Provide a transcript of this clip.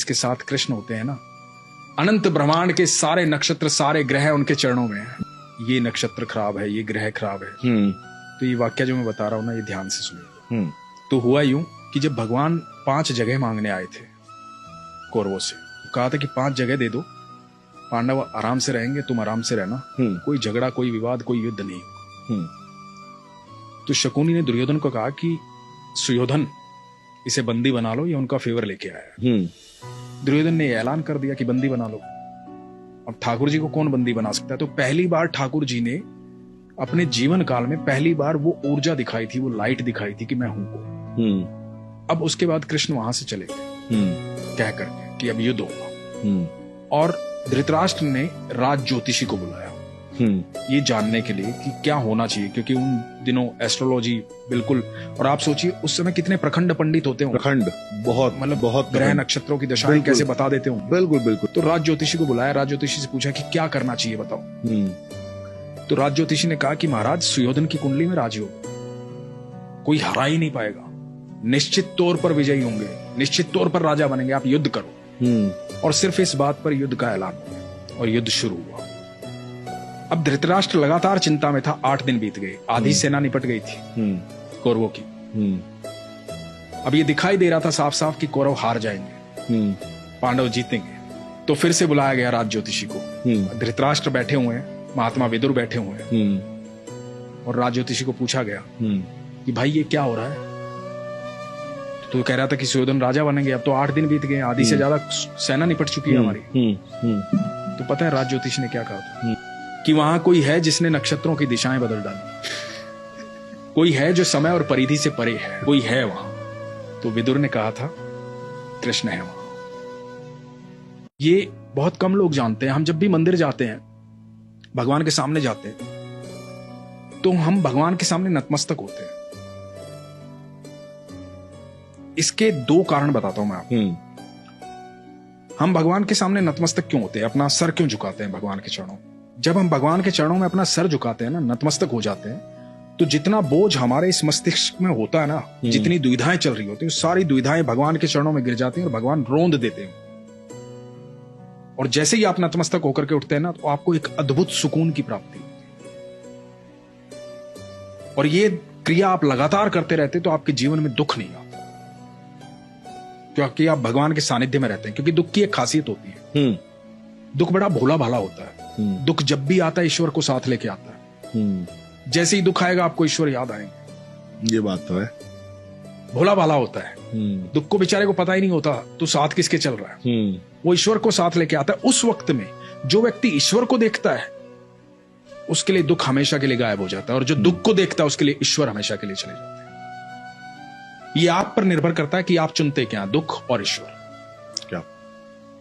जिसके साथ कृष्ण होते हैं ना, अनंत ब्रह्मांड के सारे नक्षत्र, सारे ग्रह उनके चरणों में हैं। ये नक्षत्र खराब है, ये ग्रह खराब है। तो ये वाक्य जो मैं बता रहा हूं ना, ये ध्यान से सुनिए। तो हुआ यूं कि जब भगवान 5 जगह मांगने आए थे कौरवों से, कहा था कि 5 जगह दे दो, पांडव आराम से रहेंगे, तुम आराम से रहना, कोई झगड़ा, कोई विवाद, कोई युद्ध नहीं। तो शकुनी ने दुर्योधन को कहा कि सुयोधन, इसे बंदी बना लो, ये उनका फेवर लेके आया। दुर्योधन ने ऐलान कर दिया कि बंदी बना लो। अब ठाकुर जी को कौन बंदी बना सकता है? तो पहली बार ठाकुर जी ने अपने जीवन काल में पहली बार वो ऊर्जा दिखाई थी, वो लाइट दिखाई थी कि मैं हूं को। अब उसके बाद कृष्ण वहां से चले गए कह करके कि अब युद्ध होगा। और धृतराष्ट्र ने राज ज्योतिषी को बुलाया ये जानने के लिए कि क्या होना चाहिए, क्योंकि उन दिनों एस्ट्रोलॉजी बिल्कुल, और आप सोचिए उस समय कितने प्रखंड पंडित होते हों, प्रखंड बहुत, मतलब बहुत ग्रह नक्षत्रों की दशाएं कैसे बता देते हों। बिल्कुल बिल्कुल। तो राज ज्योतिषी को बुलाया, राज ज्योतिषी से पूछा कि क्या करना चाहिए बताओ। तो राज ज्योतिषी ने कहा कि महाराज, सुयोधन की कुंडली में राजयोग, कोई हरा ही नहीं पाएगा, निश्चित तौर पर विजयी होंगे, निश्चित तौर पर राजा बनेंगे, आप युद्ध करो। और सिर्फ इस बात पर युद्ध का ऐलान हुआ और युद्ध शुरू हुआ। अब धृतराष्ट्र लगातार चिंता में था। 8 दिन बीत गए, आधी सेना निपट गई थी कौरवों की। अब ये दिखाई दे रहा था साफ साफ कि कौरव हार जाएंगे, पांडव जीतेंगे। तो फिर से बुलाया गया राज ज्योतिषी को। धृतराष्ट्र बैठे हुए हैं, महात्मा विदुर बैठे हुए हैं, और राज ज्योतिषी को पूछा गया कि भाई ये क्या हो रहा है? तो कह रहा था कि सुयोधन राजा बनेंगे। अब तो 8 दिन बीत गए, आधी से ज्यादा सेना निपट चुकी है हमारी। तो पता है राज ज्योतिषी ने क्या कहा था? कि वहां कोई है जिसने नक्षत्रों की दिशाएं बदल डाली, कोई है जो समय और परिधि से परे है, कोई है वहां। तो विदुर ने कहा था कृष्ण है वहां। ये बहुत कम लोग जानते हैं। हम जब भी मंदिर जाते हैं, भगवान के सामने जाते हैं, तो हम भगवान के सामने नतमस्तक होते हैं। इसके 2 कारण बताता हूं मैं आपको। हम भगवान के सामने नतमस्तक क्यों होते हैं, अपना सर क्यों झुकाते हैं भगवान के चरणों? जब हम भगवान के चरणों में अपना सर झुकाते हैं ना, नतमस्तक हो जाते हैं, तो जितना बोझ हमारे इस मस्तिष्क में होता है ना, जितनी दुविधाएं चल रही होती है, सारी दुविधाएं भगवान के चरणों में गिर जाती हैं और भगवान रोंद देते हैं। और जैसे ही आप नतमस्तक होकर के उठते हैं ना, तो आपको एक अद्भुत सुकून की प्राप्ति होती है। और ये क्रिया आप लगातार करते रहते तो आपके जीवन में दुख नहीं आता, क्योंकि आप भगवान के सानिध्य में रहते हैं। क्योंकि दुख की एक खासियत होती है, दुख बड़ा भोला भाला होता है। दुख जब भी आता है ईश्वर को साथ लेके आता है। जैसे ही दुख आएगा आपको ईश्वर याद आएंगे। ये बात तो है। भोला भाला होता है, दुख को बेचारे को पता ही नहीं होता तो साथ किसके चल रहा है। वो ईश्वर को साथ लेके आता है। उस वक्त में जो व्यक्ति ईश्वर को देखता है, उसके लिए दुख हमेशा के लिए गायब हो जाता है, और जो दुख को देखता है उसके लिए ईश्वर हमेशा के लिए चले जाते हैं। ये आप पर निर्भर करता है कि आप चुनते क्या, दुख और ईश्वर।